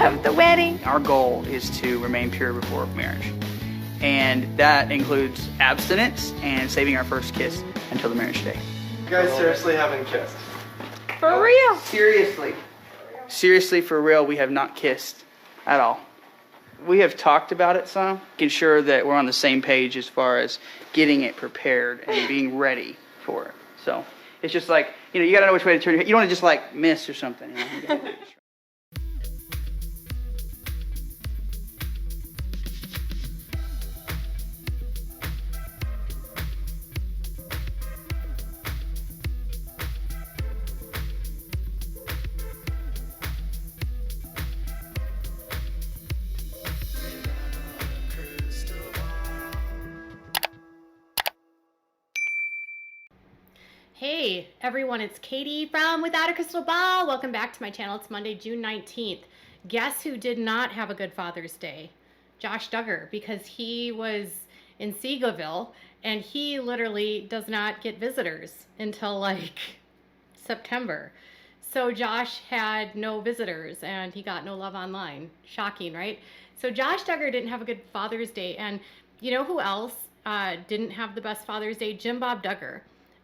of the wedding. Our goal is to remain pure before marriage. And that includes abstinence and saving our first kiss until the marriage day. You guys seriously haven't kissed? For real? Seriously. Seriously, for real, we have not kissed at all. We have talked about it some, making sure that we're on the same page as far as getting it prepared and being ready for it. So it's just like, you gotta know which way to turn your head. You don't want to just like miss or something. Hey everyone, it's Katie from Without a Crystal Ball. Welcome back to my channel. It's Monday, June 19th. Guess who did not have a good Father's Day? Josh Duggar, because he was in Seagoville and he literally does not get visitors until like September. So Josh had no visitors and he got no love online. Shocking, right? So Josh Duggar didn't have a good Father's Day. And you know who else didn't have the best Father's Day? Jim Bob Duggar.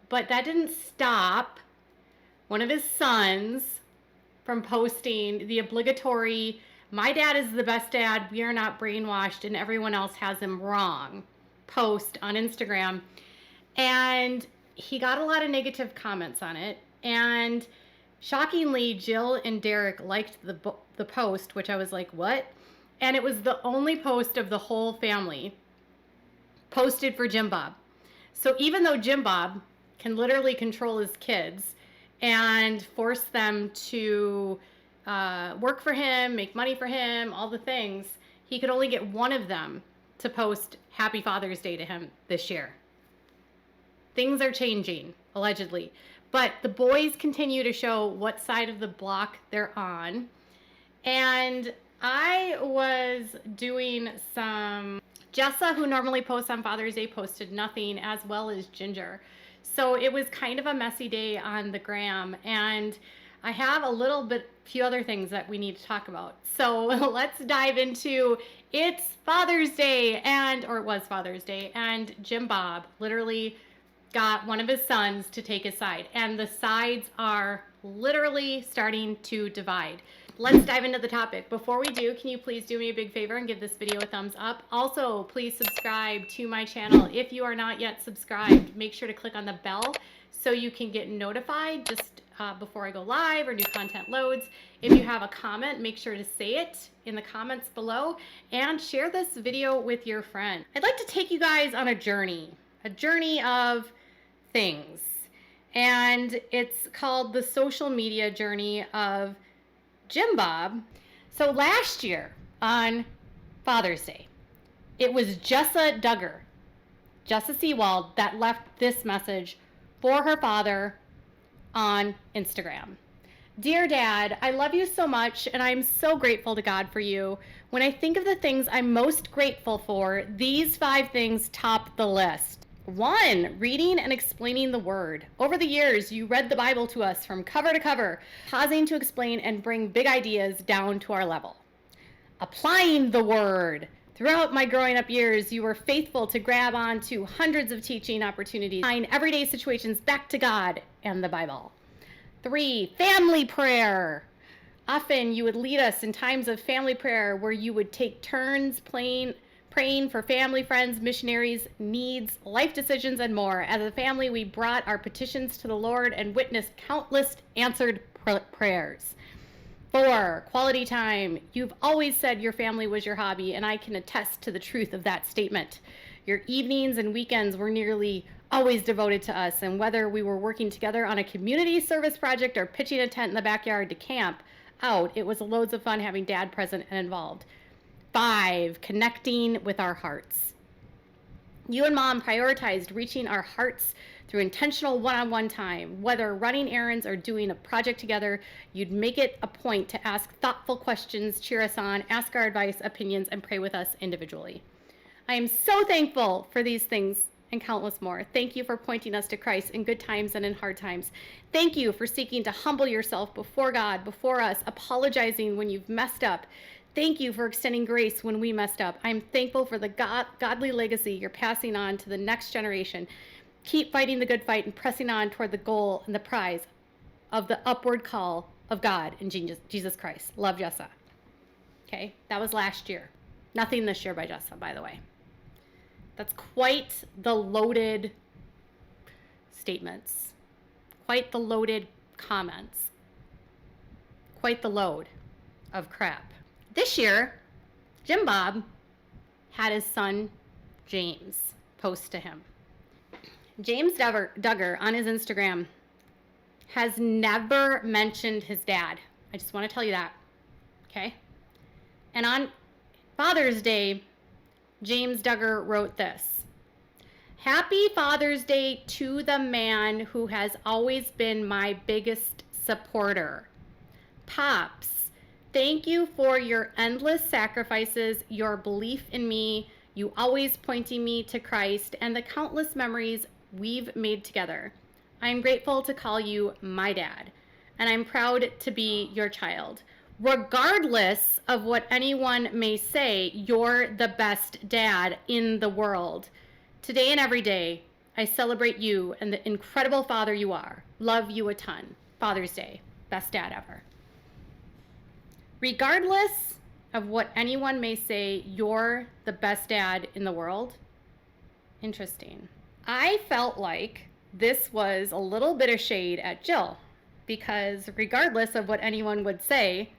But that didn't stop one of his sons from posting the obligatory, "My dad is the best dad, we are not brainwashed, and everyone else has him wrong" post on Instagram. And he got a lot of negative comments on it. And shockingly, Jill and Derek liked the post, which I was like, what? And it was the only post of the whole family posted for Jim Bob. So even though Jim Bob can literally control his kids and force them to work for him, make money for him, all the things, he could only get one of them to post Happy Father's Day to him this year. Things are changing, allegedly. But the boys continue to show what side of the block they're on. And I was doing some... Jessa, who normally posts on Father's Day, posted nothing, as well as Ginger. So it was kind of a messy day on the gram, and I have few other things that we need to talk about. So let's dive into it's Father's Day, or it was Father's Day, and Jim Bob literally got one of his sons to take his side, and the sides are literally starting to divide. Let's dive into the topic. Before we do, can you please do me a big favor and give this video a thumbs up? Also, please subscribe to my channel. If you are not yet subscribed, make sure to click on the bell so you can get notified just before I go live or new content loads. If you have a comment, make sure to say it in the comments below and share this video with your friend. I'd like to take you guys on a journey of things. And it's called the social media journey of Jim Bob. So last year on Father's Day, it was Jessa Duggar, Jessa Seawald, that left this message for her father on Instagram. "Dear Dad, I love you so much and I'm so grateful to God for you. When I think of the things I'm most grateful for, these 5 things top the list. 1, reading and explaining the Word. Over the years, you read the Bible to us from cover to cover, pausing to explain and bring big ideas down to our level. Applying the Word. Throughout my growing up years, you were faithful to grab on to hundreds of teaching opportunities, tying everyday situations back to God and the Bible. 3, family prayer. Often you would lead us in times of family prayer where you would take turns praying for family, friends, missionaries, needs, life decisions, and more. As a family, we brought our petitions to the Lord and witnessed countless answered prayers. 4, quality time. You've always said your family was your hobby, and I can attest to the truth of that statement. Your evenings and weekends were nearly always devoted to us, and whether we were working together on a community service project or pitching a tent in the backyard to camp out, it was loads of fun having Dad present and involved. 5, connecting with our hearts. You and Mom prioritized reaching our hearts through intentional one-on-one time. Whether running errands or doing a project together, you'd make it a point to ask thoughtful questions, cheer us on, ask our advice, opinions, and pray with us individually. I am so thankful for these things and countless more. Thank you for pointing us to Christ in good times and in hard times. Thank you for seeking to humble yourself before God, before us, apologizing when you've messed up. Thank you for extending grace when we messed up. I'm thankful for the godly legacy you're passing on to the next generation. Keep fighting the good fight and pressing on toward the goal and the prize of the upward call of God in Jesus Christ. Love, Jessa. Okay, that was last year. Nothing this year by Jessa, by the way. That's quite the loaded statements, quite the loaded comments, quite the load of crap. This year, Jim Bob had his son, James, post to him. James Duggar on his Instagram has never mentioned his dad. I just want to tell you that, okay? And on Father's Day, James Duggar wrote this: Happy Father's Day to the man who has always been my biggest supporter. Pops, thank you for your endless sacrifices, your belief in me, you always pointing me to Christ, and the countless memories we've made together. I'm grateful to call you my dad, and I'm proud to be your child. Regardless of what anyone may say, you're the best dad in the world. Today and every day, I celebrate you and the incredible father you are. Love you a ton. Father's Day, best dad ever. Regardless of what anyone may say, you're the best dad in the world. Interesting. I felt like this was a little bit of shade at Jill, because regardless of what anyone would say,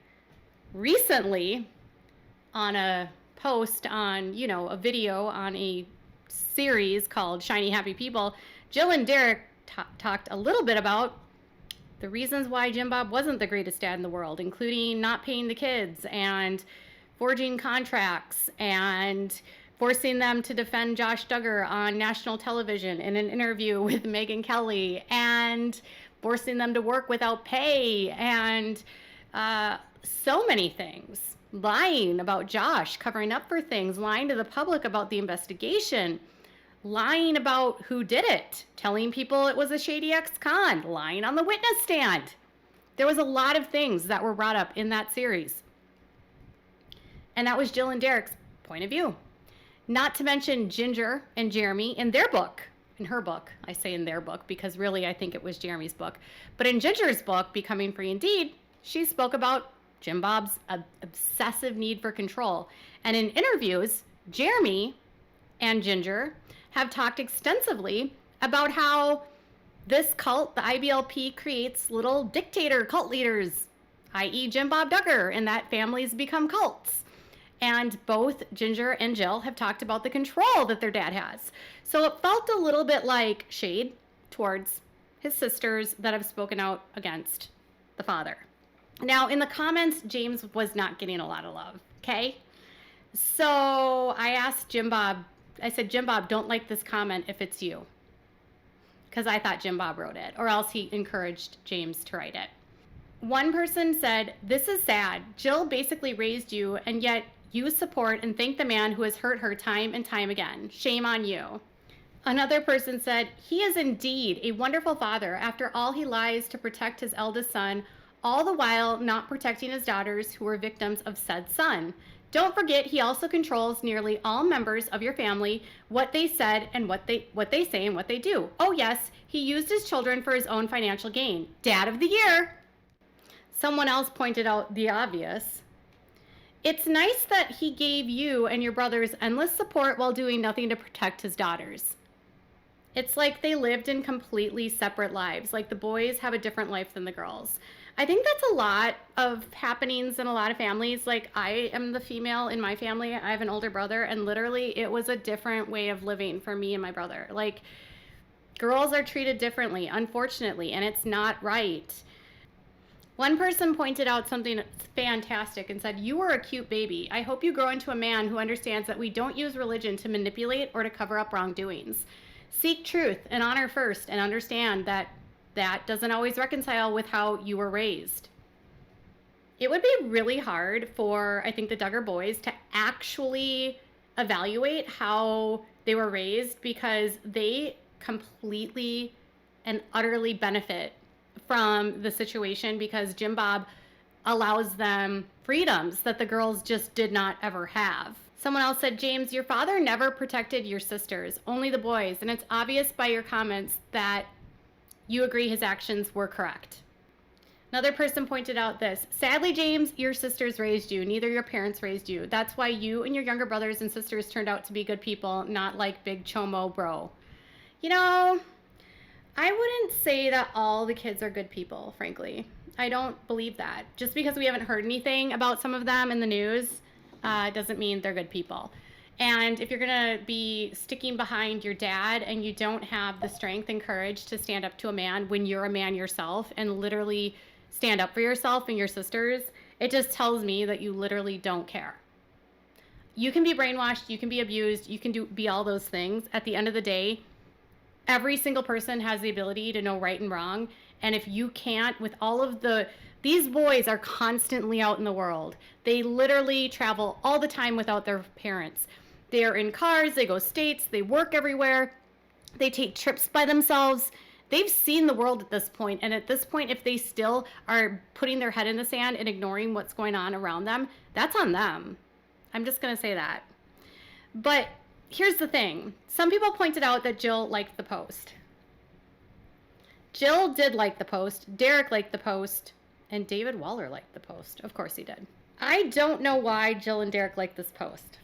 recently on a post on, a video on a series called Shiny Happy People, Jill and Derek talked a little bit about the reasons why Jim Bob wasn't the greatest dad in the world, including not paying the kids and forging contracts and forcing them to defend Josh Duggar on national television in an interview with Megyn Kelly, and forcing them to work without pay, and so many things. Lying about Josh, covering up for things, lying to the public about the investigation, lying about who did it, telling people it was a shady ex-con, lying on the witness stand. There was a lot of things that were brought up in that series. And that was Jill and Derek's point of view. Not to mention Ginger and Jeremy in their book, in her book. I say in their book because really I think it was Jeremy's book. But in Ginger's book, Becoming Free Indeed, she spoke about Jim Bob's obsessive need for control. And in interviews, Jeremy and Ginger have talked extensively about how this cult, the IBLP, creates little dictator cult leaders, i.e. Jim Bob Duggar, and that families become cults. And both Ginger and Jill have talked about the control that their dad has. So it felt a little bit like shade towards his sisters that have spoken out against the father. Now, in the comments, James was not getting a lot of love, okay? So I asked Jim Bob, I said, Jim Bob, don't like this comment if it's you. Because I thought Jim Bob wrote it, or else he encouraged James to write it. One person said, this is sad. Jill basically raised you, and yet you support and thank the man who has hurt her time and time again. Shame on you. Another person said, he is indeed a wonderful father. After all, he lies to protect his eldest son, all the while not protecting his daughters who were victims of said son. Don't forget, he also controls nearly all members of your family, what they said and what they say and what they do. Oh yes, he used his children for his own financial gain. Dad of the year. Someone else pointed out the obvious. It's nice that he gave you and your brothers endless support while doing nothing to protect his daughters. It's like they lived in completely separate lives. Like the boys have a different life than the girls. I think that's a lot of happenings in a lot of families. Like I am the female in my family. I have an older brother, and literally it was a different way of living for me and my brother. Like girls are treated differently, unfortunately, and it's not right. One person pointed out something fantastic and said, you were a cute baby. I hope you grow into a man who understands that we don't use religion to manipulate or to cover up wrongdoings. Seek truth and honor first, and understand that that doesn't always reconcile with how you were raised. It would be really hard for, I think, the Duggar boys to actually evaluate how they were raised, because they completely and utterly benefit from the situation, because Jim Bob allows them freedoms that the girls just did not ever have. Someone else said, James, your father never protected your sisters, only the boys, and it's obvious by your comments that you agree his actions were correct. Another person pointed out this. Sadly, James, your sisters raised you. Neither your parents raised you. That's why you and your younger brothers and sisters turned out to be good people, not like Big Chomo Bro. You know, I wouldn't say that all the kids are good people, frankly. I don't believe that. Just because we haven't heard anything about some of them in the news doesn't mean they're good people. And if you're going to be sticking behind your dad and you don't have the strength and courage to stand up to a man when you're a man yourself and literally stand up for yourself and your sisters, it just tells me that you literally don't care. You can be brainwashed, you can be abused, you can be all those things. At the end of the day, every single person has the ability to know right and wrong. And if you can't, with all of these boys are constantly out in the world. They literally travel all the time without their parents. They're in cars, they go states, they work everywhere, they take trips by themselves. They've seen the world at this point, and at this point, if they still are putting their head in the sand and ignoring what's going on around them, that's on them. I'm just going to say that. But here's the thing. Some people pointed out that Jill liked the post. Jill did like the post, Derek liked the post, and David Waller liked the post. Of course he did. I don't know why Jill and Derek liked this post,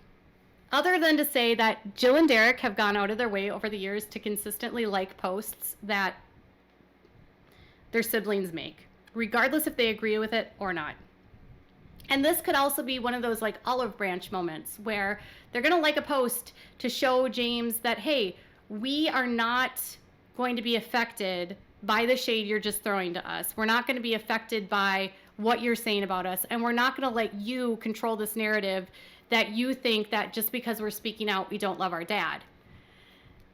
other than to say that Jill and Derek have gone out of their way over the years to consistently like posts that their siblings make, regardless if they agree with it or not. And this could also be one of those like olive branch moments where they're going to like a post to show James that, hey, we are not going to be affected by the shade you're just throwing to us. We're not going to be affected by what you're saying about us. And we're not going to let you control this narrative that you think that just because we're speaking out, we don't love our dad.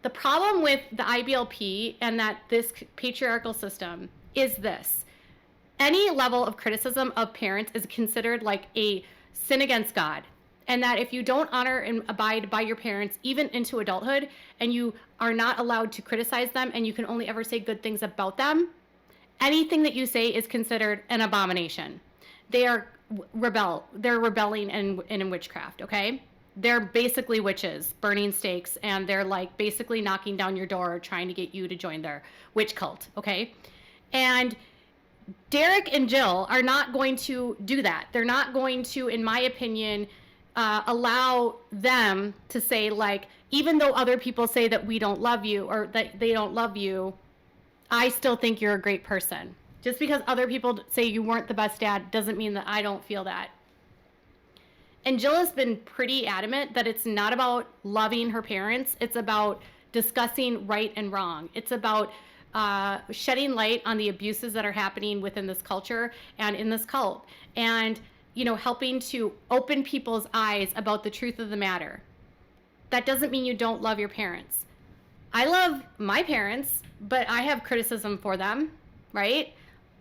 The problem with the IBLP and that this patriarchal system is this. Any level of criticism of parents is considered like a sin against God. And that if you don't honor and abide by your parents, even into adulthood, and you are not allowed to criticize them and you can only ever say good things about them, anything that you say is considered an abomination. They're rebelling in witchcraft, okay? They're basically witches, burning stakes, and they're like basically knocking down your door trying to get you to join their witch cult, okay? And Derek and Jill are not going to do that. They're not going to, in my opinion, allow them to say, like, even though other people say that we don't love you or that they don't love you, I still think you're a great person. Just because other people say you weren't the best dad doesn't mean that I don't feel that. And Jill has been pretty adamant that it's not about loving her parents. It's about discussing right and wrong. It's about shedding light on the abuses that are happening within this culture and in this cult. And, you know, helping to open people's eyes about the truth of the matter. That doesn't mean you don't love your parents. I love my parents, but I have criticism for them, right?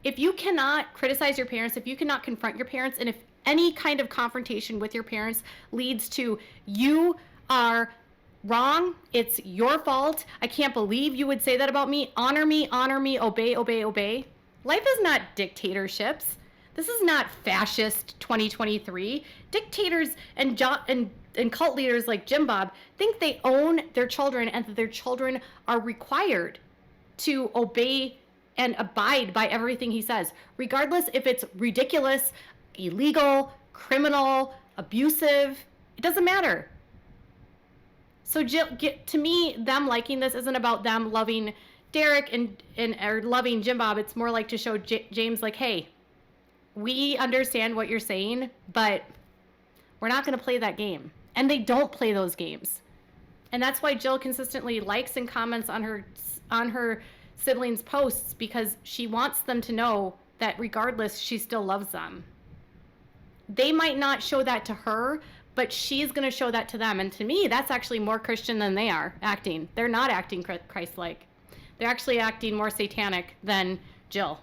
If you cannot criticize your parents, if you cannot confront your parents, and if any kind of confrontation with your parents leads to you are wrong, it's your fault, I can't believe you would say that about me, honor me, obey, obey, obey. Life is not dictatorships. This is not fascist 2023. Dictators and cult leaders like Jim Bob think they own their children and that their children are required to obey and abide by everything he says, regardless if it's ridiculous, illegal, criminal, abusive. It doesn't matter. So Jill, to me, them liking this isn't about them loving Derek or loving Jim Bob. It's more like to show James, like, hey, we understand what you're saying, but we're not going to play that game. And they don't play those games. And that's why Jill consistently likes and comments on her siblings' posts, because she wants them to know that regardless, she still loves them. They might not show that to her, but she's going to show that to them. And to me, that's actually more Christian than they are acting. They're not acting Christ-like. They're actually acting more satanic than Jill.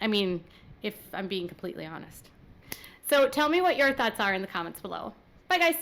I mean, if I'm being completely honest. So tell me what your thoughts are in the comments below. Bye, guys.